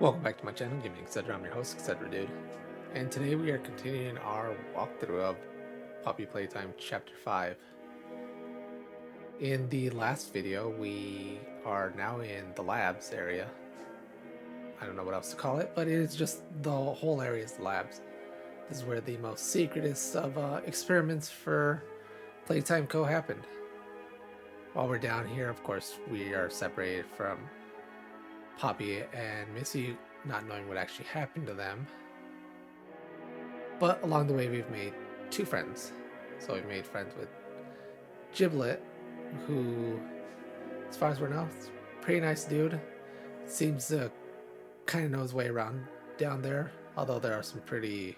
Welcome back to my channel, Gaming Etc. I'm your host, Etc. Dude. And today we are continuing our walkthrough of Poppy Playtime Chapter 5. In the last video, we are now in the labs area. I don't know what else to call it, but it is just the whole area is the labs. This is where the most secretest of experiments for Playtime Co. happened. While we're down here, of course, we are separated from Poppy and Missy, not knowing what actually happened to them. But along the way, we've made two friends. So we've made friends with Giblet, who, as far as we know, is a pretty nice dude. Seems to kind of know his way around down there, although there are some pretty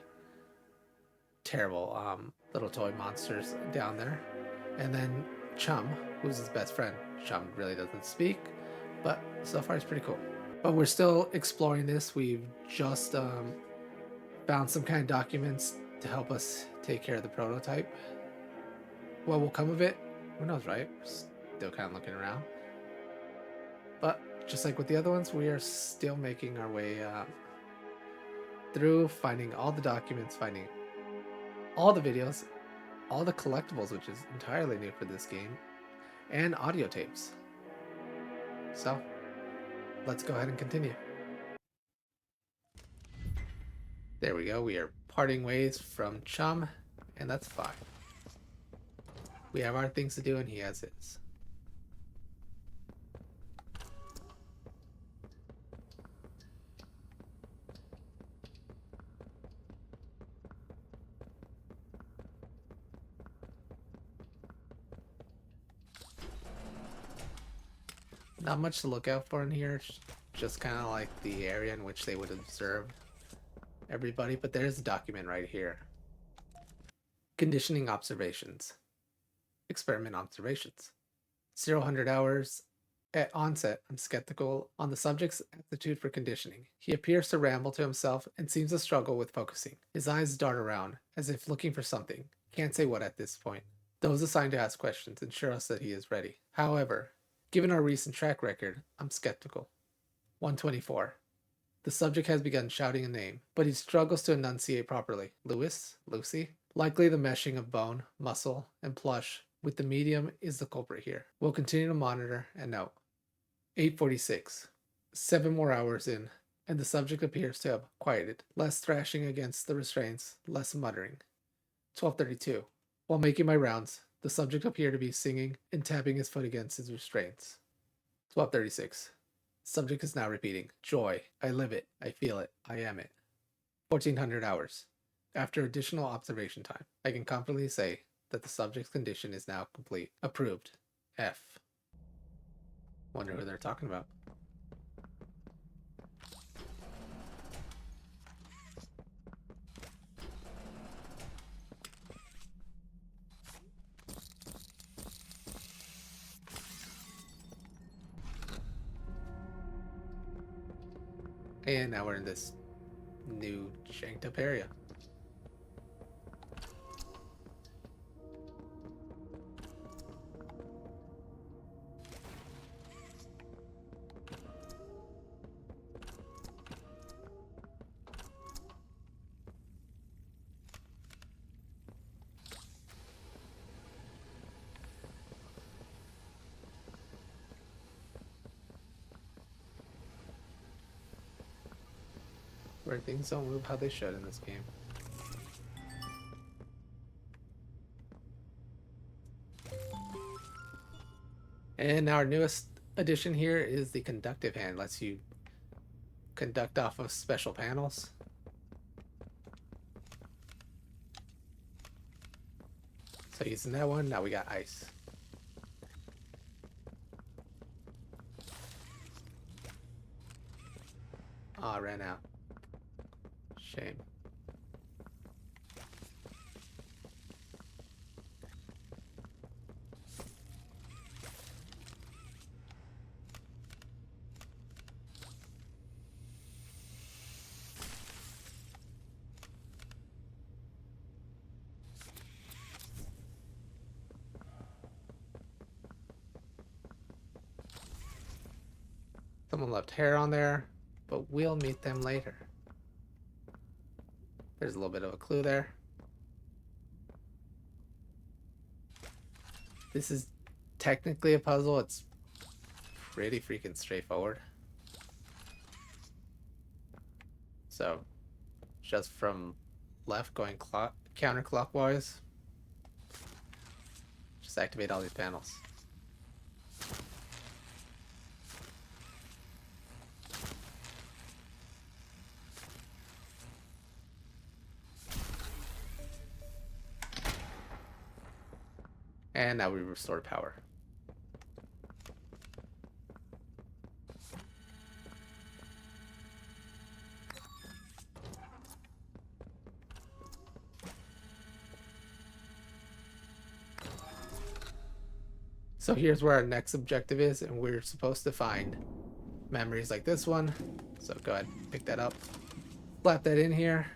terrible little toy monsters down there. And then Chum, who's his best friend. Chum really doesn't speak, but so far it's pretty cool. But we're still exploring this. We've just found some kind of documents to help us take care of the prototype. What will come of it? Who knows, right? We're still kind of looking around. But just like with the other ones, we are still making our way through, finding all the documents, finding all the videos, all the collectibles, which is entirely new for this game, and audio tapes. So, let's go ahead and continue. There we go. We are parting ways from Chum, and that's fine. We have our things to do, and he has his. Not much to look out for in here, just kind of like the area in which they would observe everybody, but there's a document right here. Conditioning observations. Experiment observations. 0-100 hours. At onset, I'm skeptical on the subject's aptitude for conditioning. He appears to ramble to himself and seems to struggle with focusing. His eyes dart around, as if looking for something. Can't say what at this point. Those assigned to ask questions ensure us that he is ready. However, given our recent track record, I'm skeptical. 124. The subject has begun shouting a name, but he struggles to enunciate properly. Lewis? Lucy? Likely the meshing of bone, muscle, and plush with the medium is the culprit here. We'll continue to monitor and note. 8:46. 7 more hours in, and the subject appears to have quieted. Less thrashing against the restraints, less muttering. 12:32. While making my rounds, the subject appeared to be singing and tapping his foot against his restraints. 12:36. Subject is now repeating, joy, I live it, I feel it, I am it. 1400 hours. After additional observation time, I can confidently say that the subject's condition is now complete. Approved. F. Wonder who they're talking about. And now we're in this new shanked up area. Where things don't move how they should in this game. And our newest addition here is the conductive hand. Lets you conduct off of special panels. So using that one, now we got ice. Ah, ran out. Shame. Someone left hair on there. but we'll meet them later. There's a little bit of a clue there. This is technically a puzzle. It's pretty freaking straightforward. So, just from left going counterclockwise, just activate all these panels. And now we restore power. So here's where our next objective is, and we're supposed to find memories like this one. So go ahead, pick that up, slap that in here,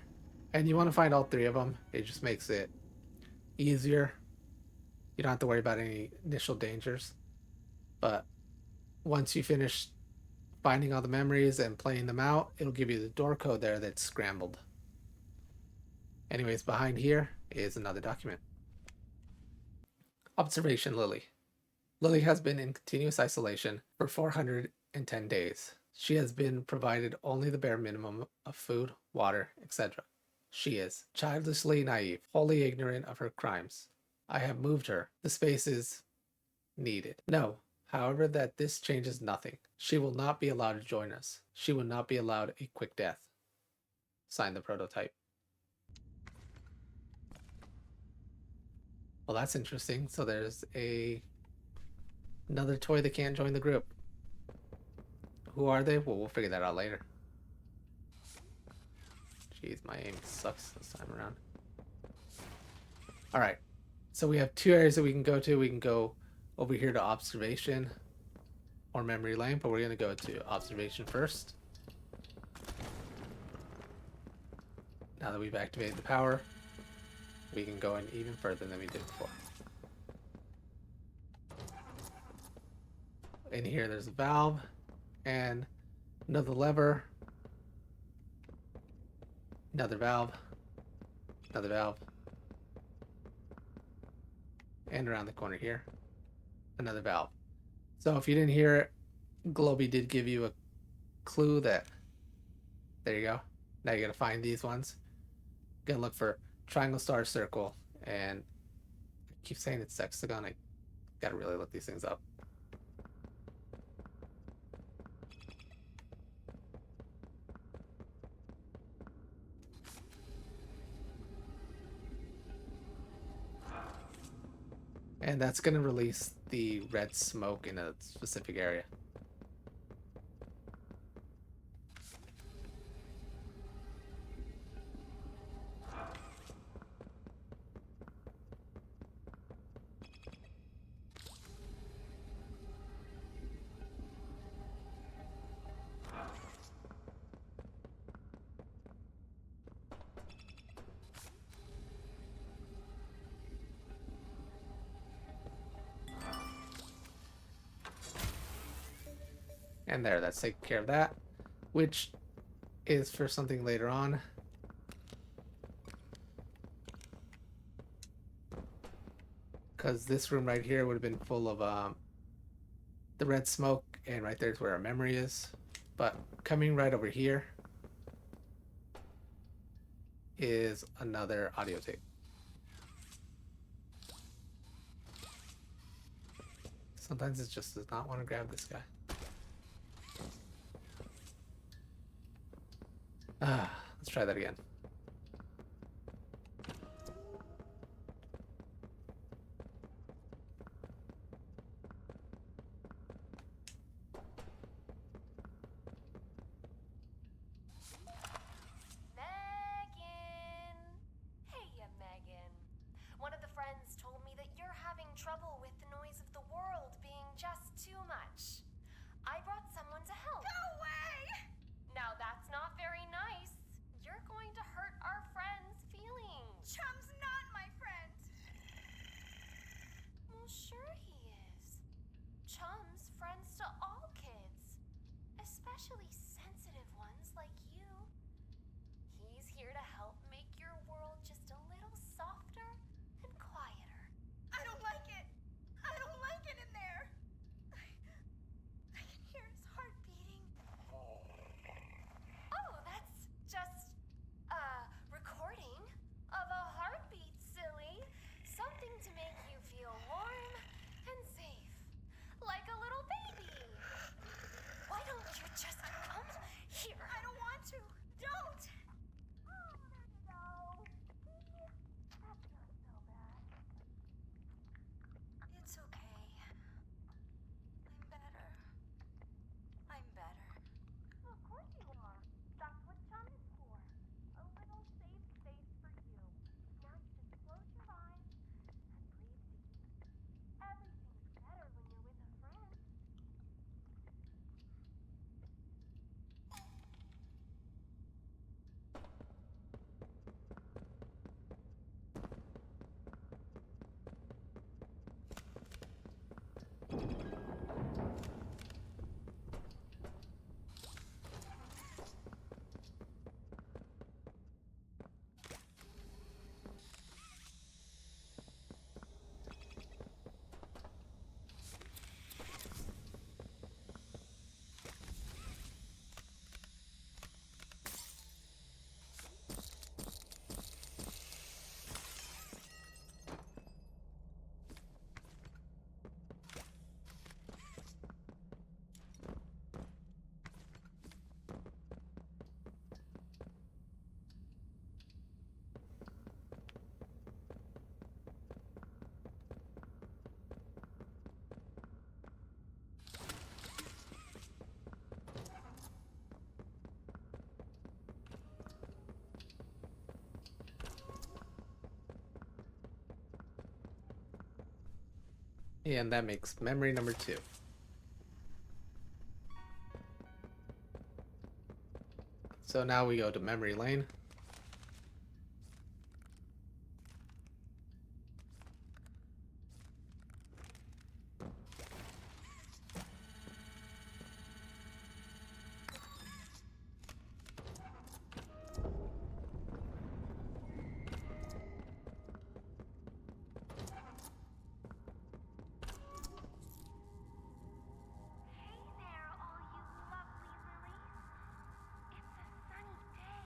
and you want to find all 3 of them. It just makes it easier. You don't have to worry about any initial dangers. But once you finish finding all the memories and playing them out, it'll give you the door code there that's scrambled. Anyways, behind here is another document. Observation Lily. Lily has been in continuous isolation for 410 days. She has been provided only the bare minimum of food, water, etc. She is childishly naive, wholly ignorant of her crimes. I have moved her. The space is needed. No, however, that this changes nothing. She will not be allowed to join us. She will not be allowed a quick death. Sign the prototype. Well, that's interesting. So there's another toy that can't join the group. Who are they? Well, we'll figure that out later. Jeez, my aim sucks this time around. Alright, so we have 2 areas that we can go to. We can go over here to observation or memory lane, but we're going to go to observation first. Now that we've activated the power, we can go in even further than we did before. In here there's a valve and another lever, another valve, another valve, and around the corner here, another valve. So if you didn't hear it, Glowby did give you a clue that, there you go. Now you gotta find these ones. You gotta look for triangle, star, circle, and I keep saying it's hexagon. I gotta really look these things up. And that's gonna release the red smoke in a specific area. And there, that's taking care of that, which is for something later on. Because this room right here would have been full of the red smoke, and right there's where our memory is. But coming right over here is another audio tape. Sometimes it just does not want to grab this guy. Let's try that again. One of the friends told me that you're having trouble with the noise of the world being just too much. I brought someone to help. Go away! Now that's not very nice. You're going to here to help make your world just a little softer and quieter. I don't like it. I don't like it in there. I can hear his heart beating. Oh, that's just a recording of a heartbeat, silly. Something to make you feel warm and safe, like a little baby. Why don't you just come here? I don't want to. Don't. Oh, there you go. See? That feels so bad. It's okay. I'm better. I'm better. Of course you are. That's what Chum is for. A little safe space for you. Now you just close your eyes and breathe deep. Everything's better when you're with a friend. And that makes memory number 2. So now we go to memory lane. Hey there, all you lovely lilies. It's a sunny day.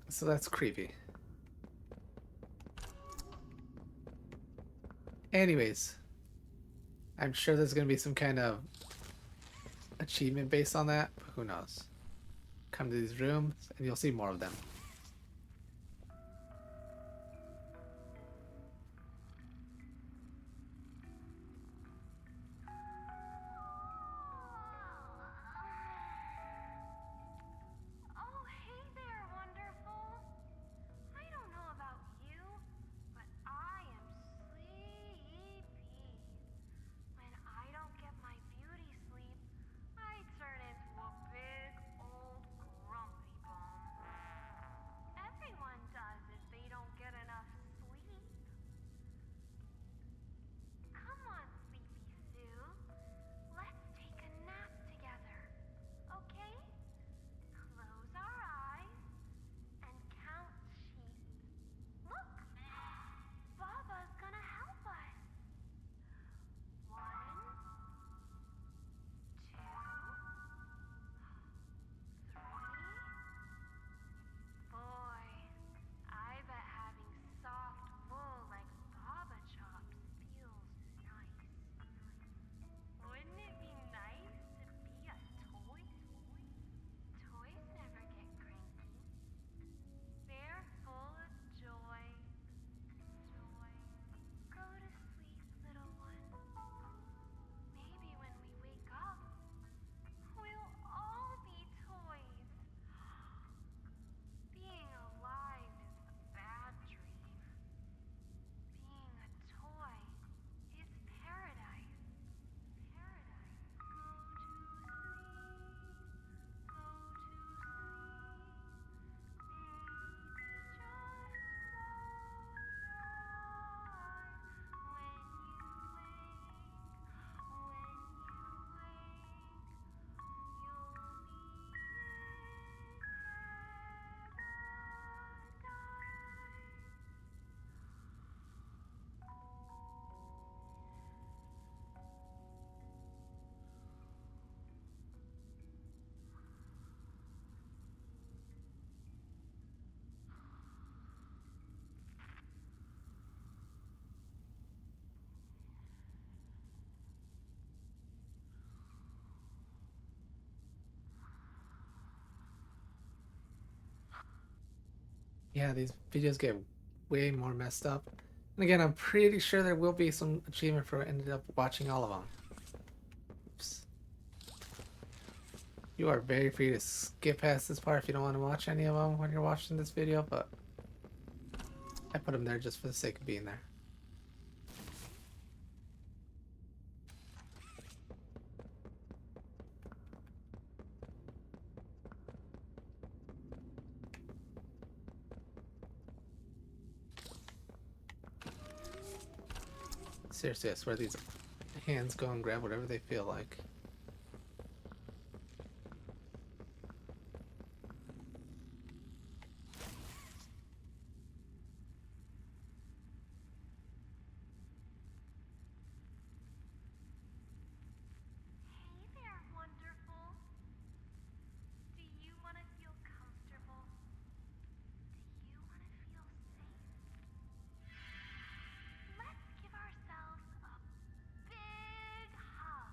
So that's creepy. Anyways, I'm sure there's gonna be some kind of achievement based on that, but who knows? Come to these rooms and you'll see more of them. Oh, hey there, wonderful. I don't know about you, but I am sleepy. When I don't get my beauty sleep, I turn into a big old grumpy bum. Everyone does if they don't get enough sleep. Come on, Sleepy Sue. Let's take a nap together, okay? Close our eyes and count sheep. Look! Baba's gonna help us. 1, 2, 3. Boy, I bet having soft wool like Baba chops feels nice. Wouldn't it be nice to be a toy? Toys never get cranky. They're full of joy. Joy. Go to sleep, little one. Maybe when we wake up, we'll all be toys. Being alive is the bad dream. Being a toy is paradise. Paradise. Go to sleep. Go to sleep. Baby, just close your eyes. When you wake, you'll be in Yeah, these videos get way more messed up. And again, I'm pretty sure there will be some achievement for ended up watching all of them. Oops. You are very free to skip past this part if you don't want to watch any of them when you're watching this video, but I put them there just for the sake of being there. Seriously, I swear these hands go and grab whatever they feel like. Hey there, wonderful. Do you want to feel comfortable? Do you want to feel safe? Let's give ourselves a big hug.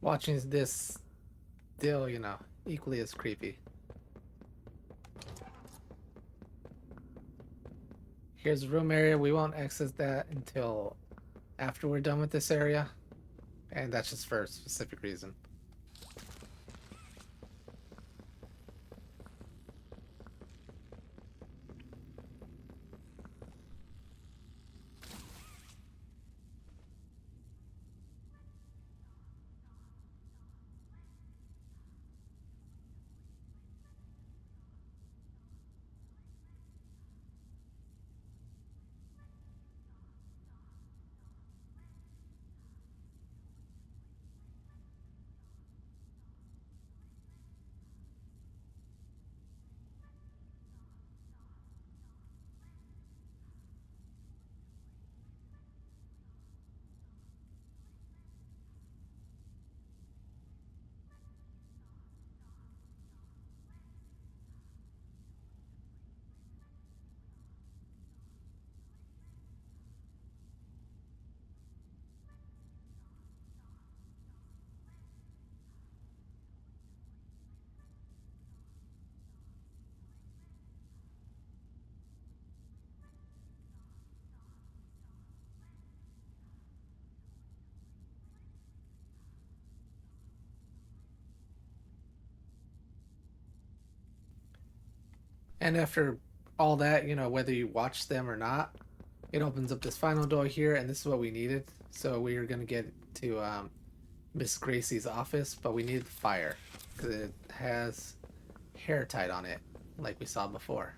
Watching this still, equally as creepy. Here's a room area. We won't access that until after we're done with this area. And that's just for a specific reason. And after all that, whether you watch them or not, it opens up this final door here, and this is what we needed. So we are going to get to Miss Gracie's office, but we need the fire because it has hair tied on it, like we saw before.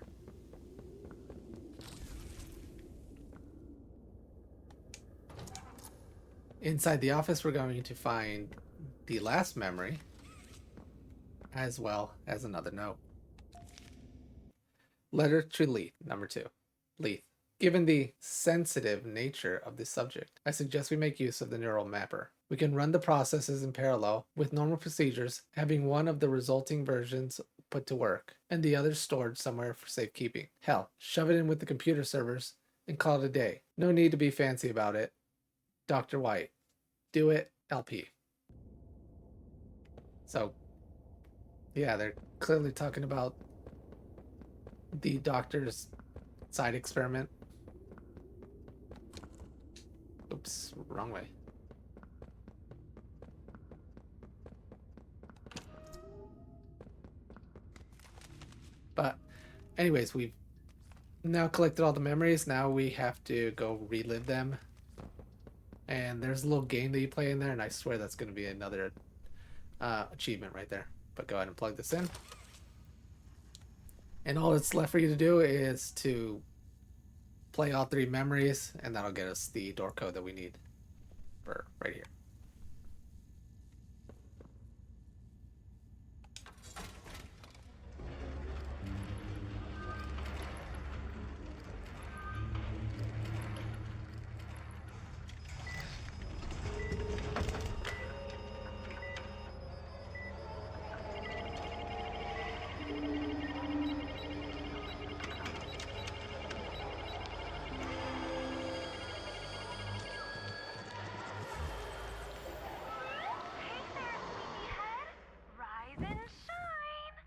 Inside the office, we're going to find the last memory, as well as another note. Letter to Leith, number 2. Leith. Given the sensitive nature of this subject, I suggest we make use of the neural mapper. We can run the processes in parallel with normal procedures, having one of the resulting versions put to work, and the other stored somewhere for safekeeping. Hell, shove it in with the computer servers and call it a day. No need to be fancy about it. Dr. White. Do it, LP. So, yeah, they're clearly talking about the doctor's side experiment. Oops, wrong way. But anyways, we've now collected all the memories. Now we have to go relive them. And there's a little game that you play in there, and I swear that's going to be another achievement right there. But go ahead and plug this in. And all that's left for you to do is to play all 3 memories, and that'll get us the door code that we need for right here. Hey there, sleepyhead. Rise and shine.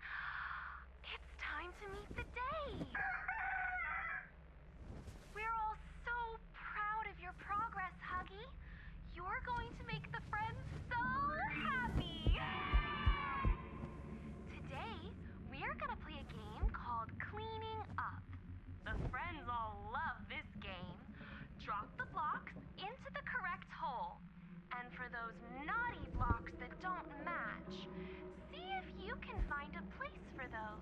It's time to meet the day. We're all so proud of your progress, Huggy. You're going to make the friends so happy. Today, we're gonna play a game called Cleaning Up. The friends all love this game. Drop the blocks into the correct hole. And for those naughty blocks that don't match, see if you can find a place for those.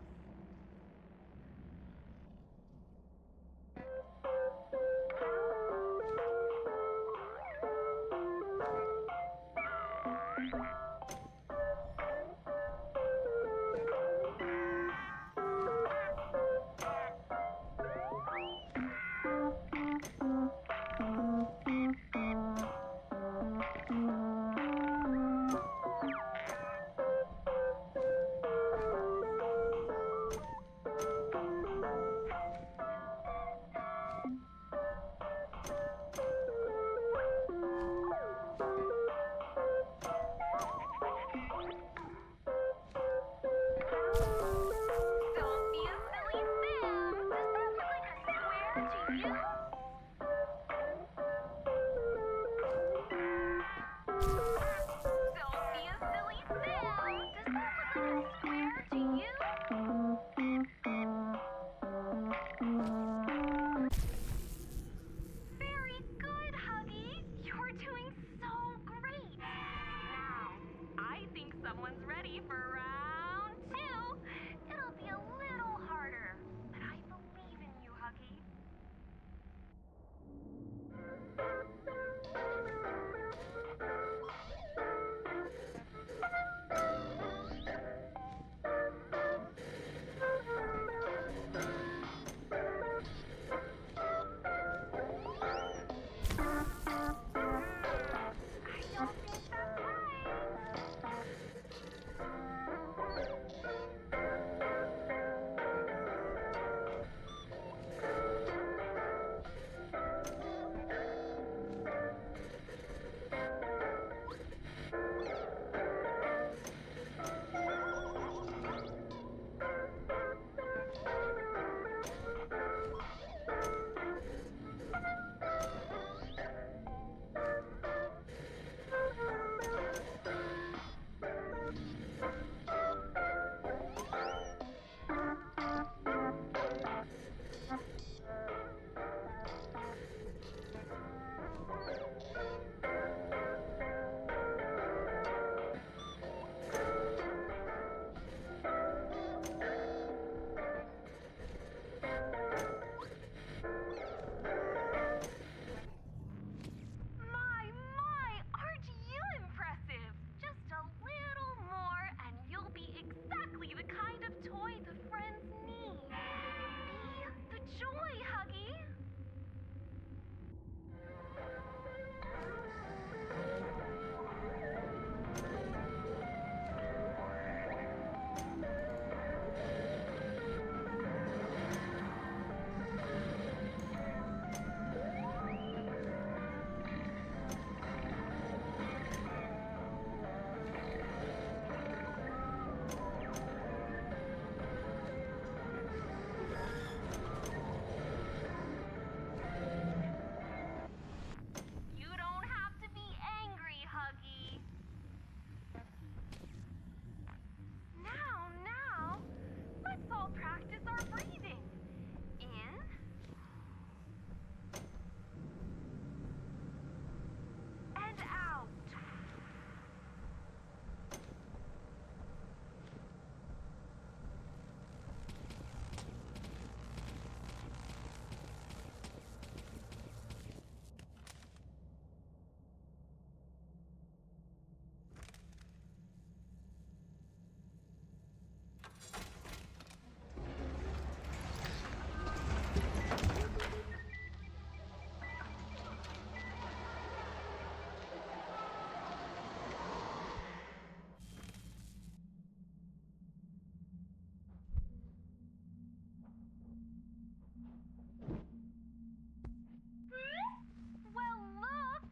Well, look!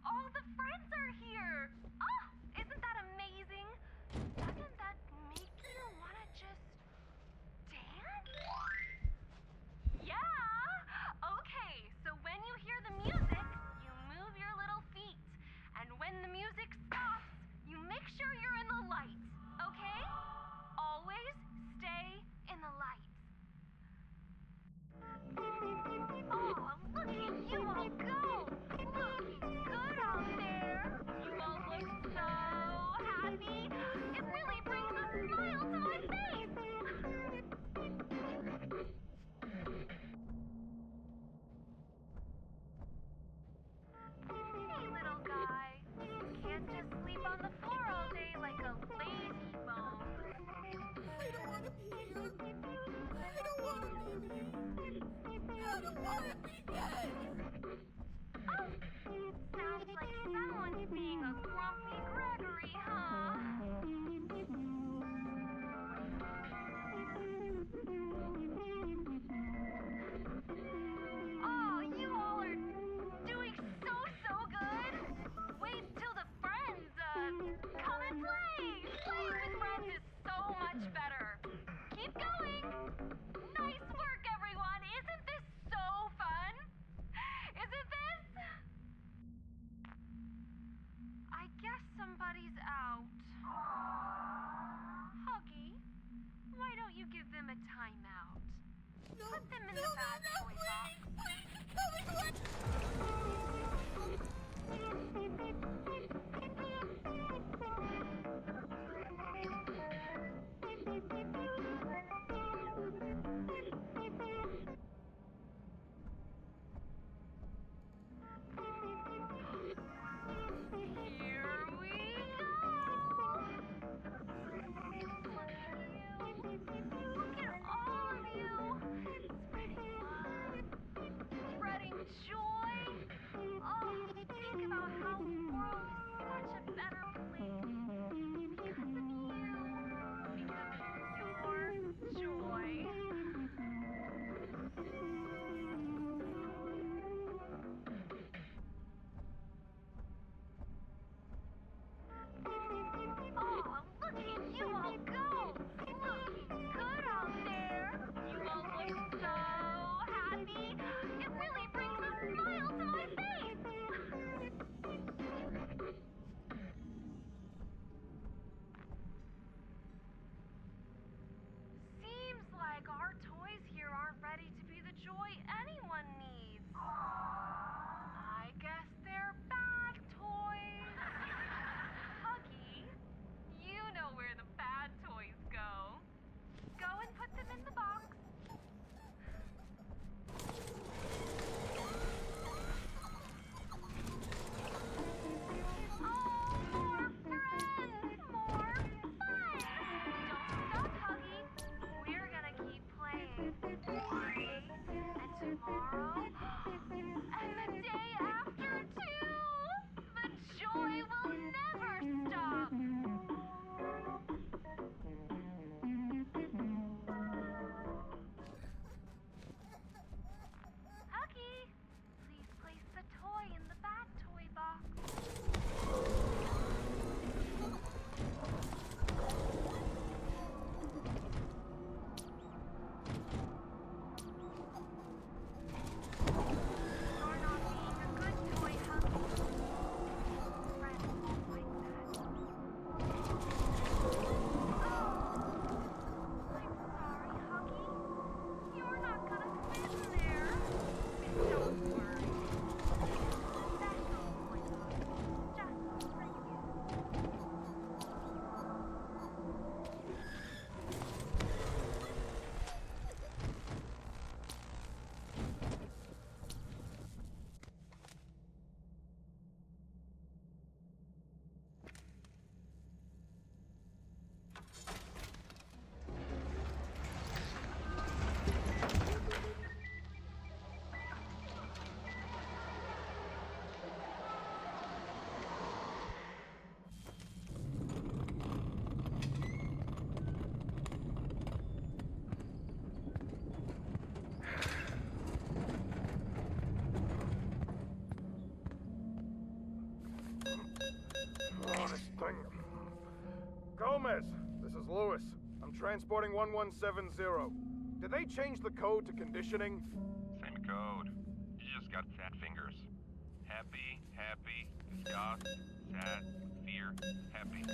All the friends are here! Oh, isn't that amazing? Doesn't that make you want to just dance? Yeah! Okay, so when you hear the music, you move your little feet. And when the music stops, you make sure you're in the light, okay? Always stay in the light. Oh, look at you all go! Looking good out there! You all look so happy! It really brings a smile to my face! Hey, little guy. Can't just sleep on the floor all day like a lazy bone. I don't want to be here. I don't want to be me. I don't want to be dead. Oh, sounds like someone's being a grumpy Gregory, huh? Oh, you all are doing so good. Wait till the friends, come and play. Playing with friends is so much better. Keep going. Nice work, everyone. Isn't this so fun? Isn't this? I guess somebody's out. Huggy, why don't you give them a timeout? No, Put them in no, the no, bad no, boy box. please. Tell me what. Here we go! Look at all of you! Spreading love, spreading joy. Oh, this thing. Gomez, this is Lewis. I'm transporting 1170. Did they change the code to conditioning? Same code. You just got fat fingers. Happy, happy, disgust, sad, fear, happy.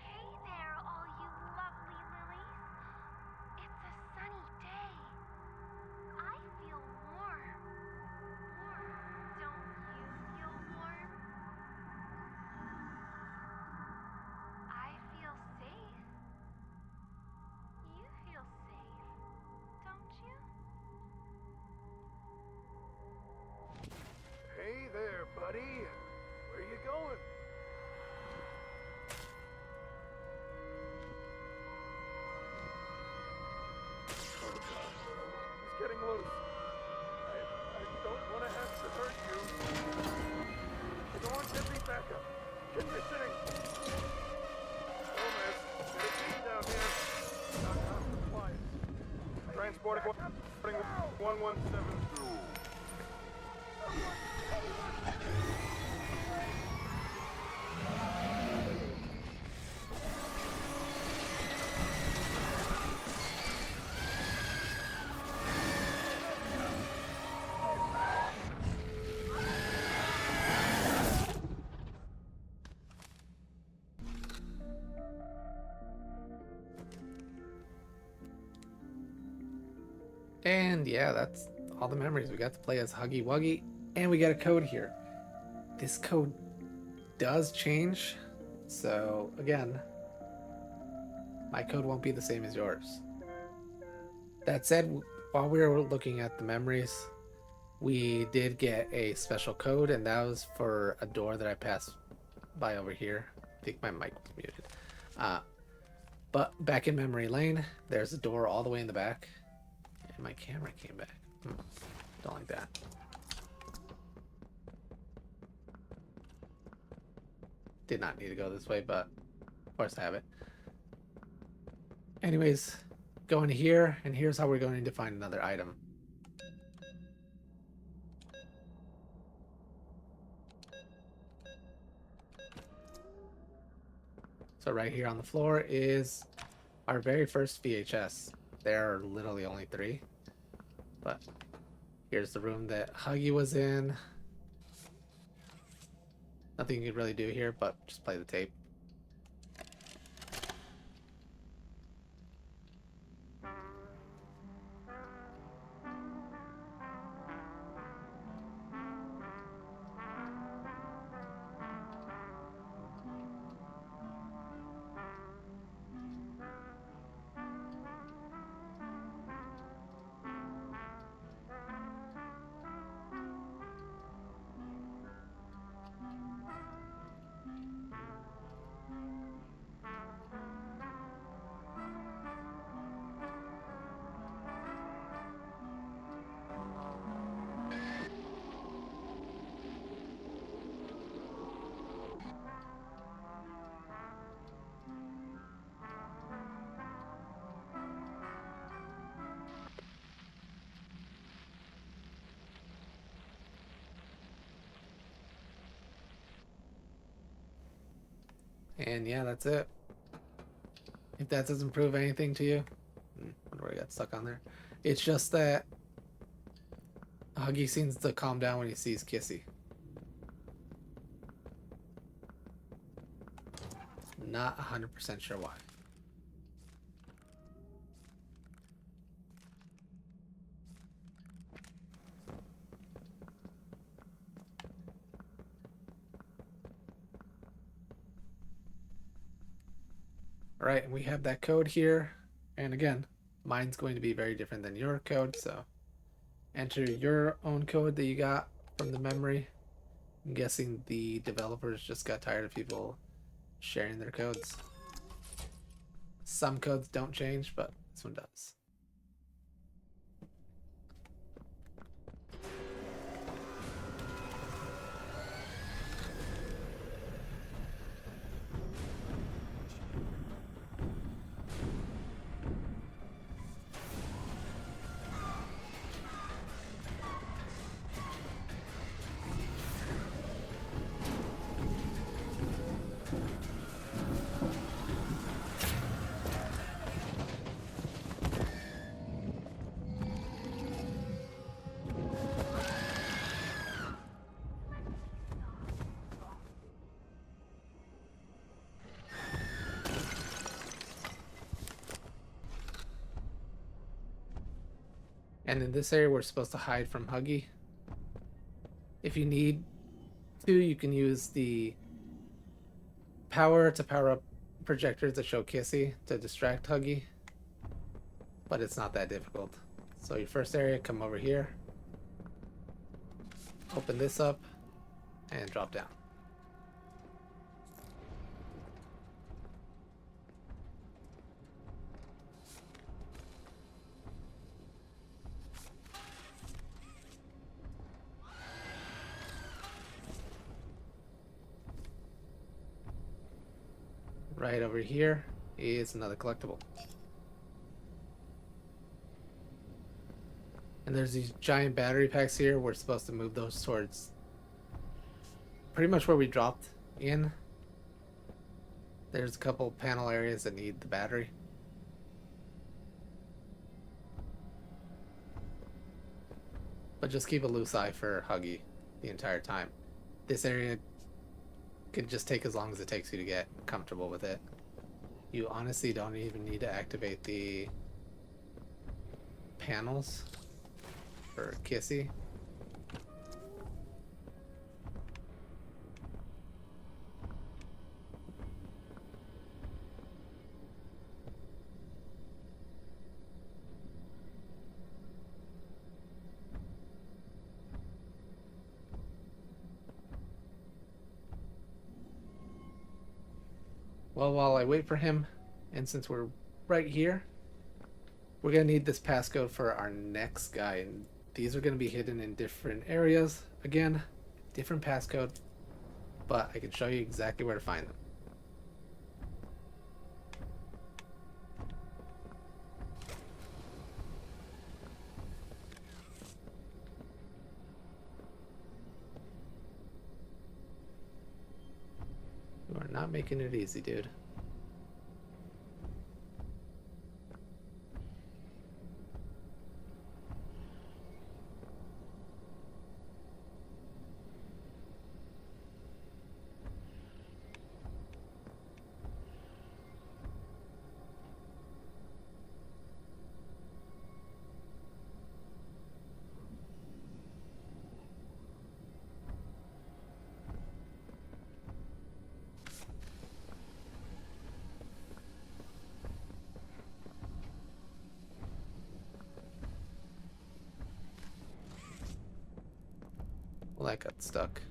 Hey there, all you lovely lilies. It's a sunny day. I feel warm. Don't you feel warm? I feel safe. You feel safe, don't you? Hey there, buddy. Where you going? Oh, God. He's getting loose. I don't want to have to hurt you. Go on, get me back up. Conditioning. Gomez, get a team down here. Knock out compliance. Transporting 1172. And yeah, that's all the memories. We got to play as Huggy Wuggy, and we got a code here. This code does change, so again, my code won't be the same as yours. That said, while we were looking at the memories, we did get a special code, and that was for a door that I passed by over here. I think my mic was muted. But back in memory lane, there's a door all the way in the back. And my camera came back. Don't like that. Did not need to go this way, but of course I have it. Anyways, going to here, and here's how we're going to find another item. So right here on the floor is our very first VHS. There are literally only 3. But here's the room that Huggy was in. Nothing you can really do here, but just play the tape. And yeah, that's it. If that doesn't prove anything to you, wonder where I got stuck on there. It's just that Huggy seems to calm down when he sees Kissy. Not 100% sure why. Alright, we have that code here. And again, mine's going to be very different than your code, so enter your own code that you got from the memory. I'm guessing the developers just got tired of people sharing their codes. Some codes don't change, but this one does. And in this area, we're supposed to hide from Huggy. If you need to, you can use the power to power up projectors that show Kissy to distract Huggy. But it's not that difficult. So your first area, come over here. Open this up and drop down. Right over here is another collectible. And there's these giant battery packs here. We're supposed to move those towards pretty much where we dropped in. There's a couple panel areas that need the battery. But just keep a loose eye for Huggy the entire time. This area could just take as long as it takes you to get comfortable with it. You honestly don't even need to activate the panels for Kissy. Well, while I wait for him, and since we're right here, we're going to need this passcode for our next guy. And these are going to be hidden in different areas. Again, different passcode, but I can show you exactly where to find them. You are not making it easy, dude. Well, that got stuck.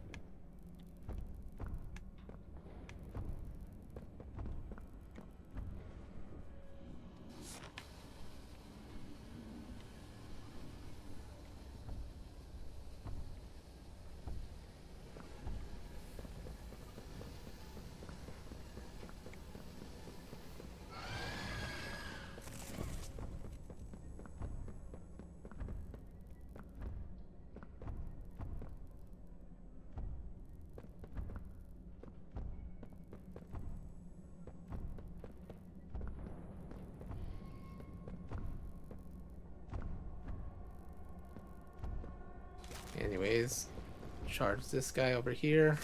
Anyways, charge this guy over here.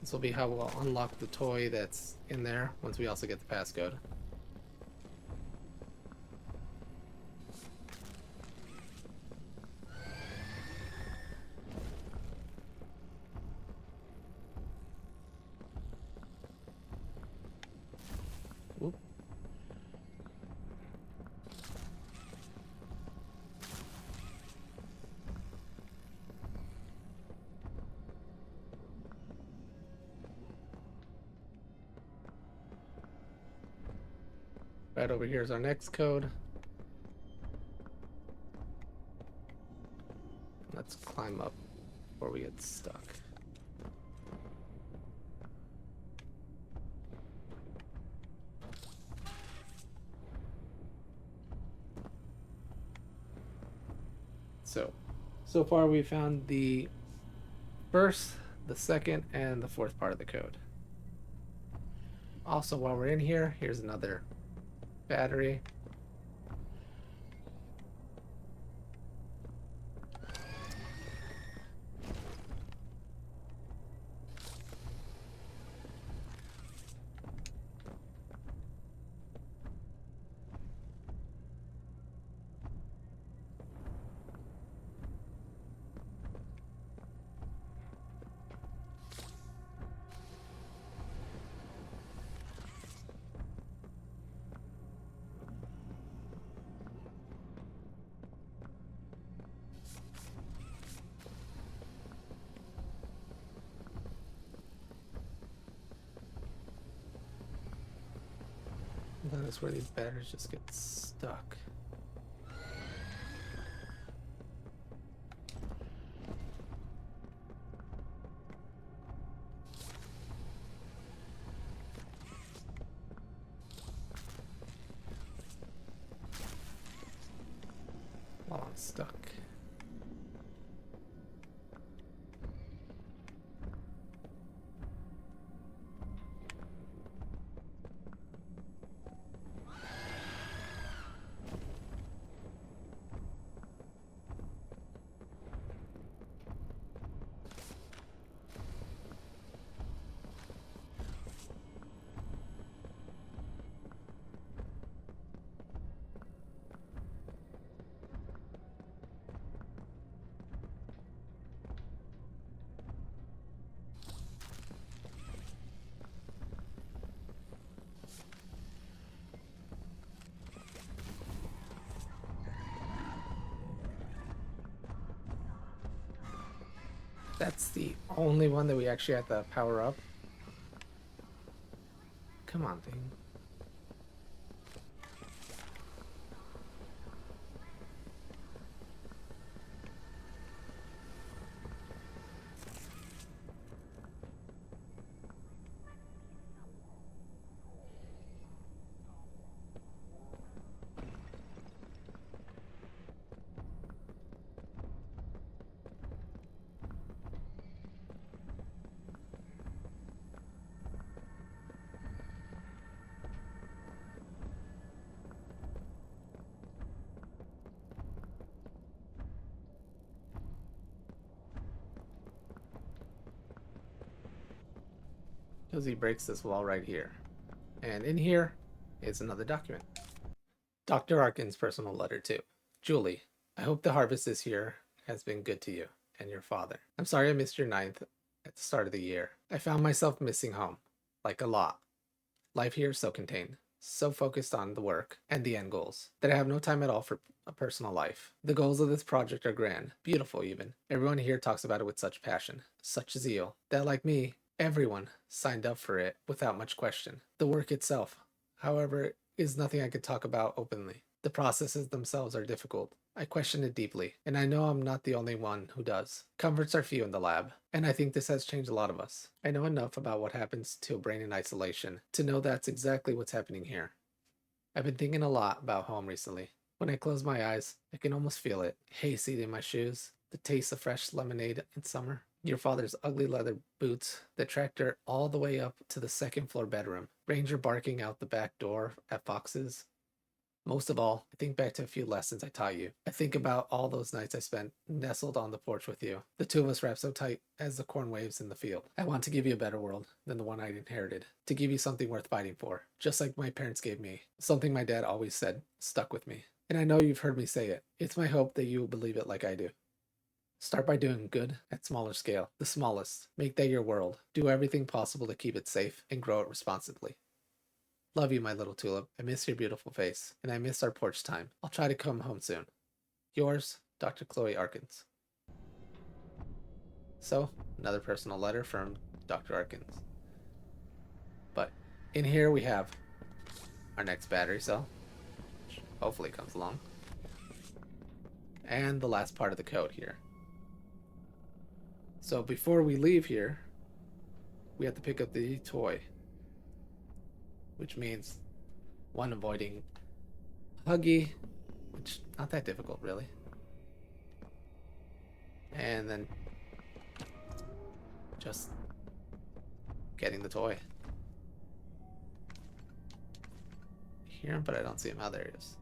This will be how we'll unlock the toy that's in there once we also get the passcode. Whoop. Right over here is our next code. Let's climb up before we get stuck. So far we found the first, the second, and the fourth part of the code. Also, while we're in here, here's another battery. And that's where these batteries just get stuck. While I'm stuck. That's the only one that we actually have to power up. Come on, thing. Because he breaks this wall right here. And in here is another document. Dr. Arkins' personal letter to Julie. I hope the harvest this year has been good to you and your father. I'm sorry I missed your ninth at the start of the year. I found myself missing home. Like a lot. Life here is so contained. So focused on the work and the end goals that I have no time at all for a personal life. The goals of this project are grand. Beautiful even. Everyone here talks about it with such passion. Such zeal. That like me, everyone signed up for it without much question. The work itself, however, is nothing I could talk about openly. The processes themselves are difficult. I question it deeply, and I know I'm not the only one who does. Comforts are few in the lab, and I think this has changed a lot of us. I know enough about what happens to a brain in isolation to know that's exactly what's happening here. I've been thinking a lot about home recently. When I close my eyes, I can almost feel it. Hayseed in my shoes, the taste of fresh lemonade in summer, your father's ugly leather boots, the tractor all the way up to the second floor bedroom, Ranger barking out the back door at foxes. Most of all, I think back to a few lessons I taught you. I think about all those nights I spent nestled on the porch with you. The two of us wrapped so tight as the corn waves in the field. I want to give you a better world than the one I inherited. To give you something worth fighting for. Just like my parents gave me. Something my dad always said stuck with me. And I know you've heard me say it. It's my hope that you will believe it like I do. Start by doing good at smaller scale, the smallest. Make that your world. Do everything possible to keep it safe and grow it responsibly. Love you, my little tulip. I miss your beautiful face, and I miss our porch time. I'll try to come home soon. Yours, Dr. Chloe Arkins. So, another personal letter from Dr. Arkins. But in here we have our next battery cell, which hopefully comes along. And the last part of the code here. So before we leave here, we have to pick up the toy, which means one, avoiding Huggy, which not that difficult really, and then just getting the toy. Hear him, but I don't see him. Oh, there he is.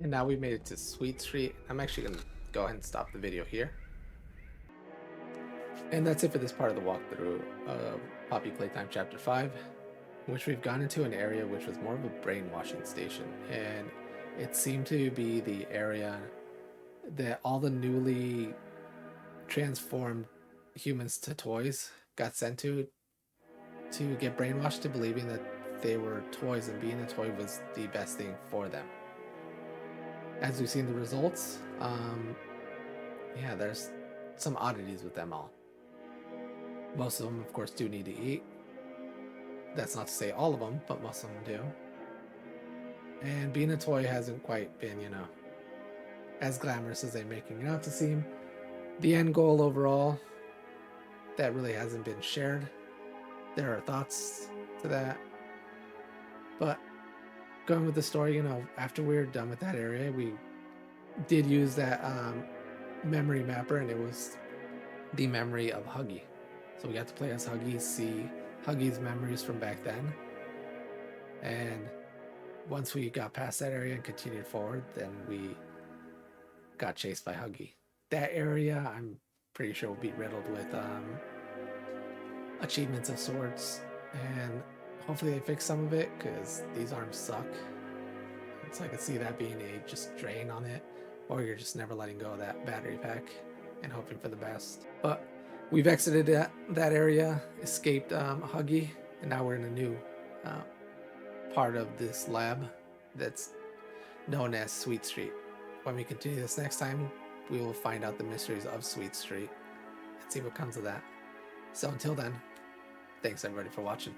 And now we made it to Sweet Street. I'm actually going to go ahead and stop the video here. And that's it for this part of the walkthrough of Poppy Playtime Chapter 5, in which we've gone into an area which was more of a brainwashing station. And it seemed to be the area that all the newly transformed humans to toys got sent to get brainwashed to believing that they were toys and being a toy was the best thing for them. As we've seen the results, yeah, there's some oddities with them all. Most of them, of course, do need to eat. That's not to say all of them, but most of them do. And being a toy hasn't quite been, as glamorous as they're making it out to seem. The end goal overall, that really hasn't been shared. There are thoughts to that. But going with the story, after we were done with that area, we did use that memory mapper, and it was the memory of Huggy. So we got to play as Huggy, see Huggy's memories from back then. And once we got past that area and continued forward, then we got chased by Huggy. That area, I'm pretty sure, will be riddled with achievements of sorts, and hopefully they fix some of it, because these arms suck. So I could see that being a just drain on it, or you're just never letting go of that battery pack. and hoping for the best. But we've exited that area, escaped Huggy, and now we're in a new part of this lab that's known as Sweet Street. When we continue this next time, we will find out the mysteries of Sweet Street and see what comes of that. So until then, thanks everybody for watching.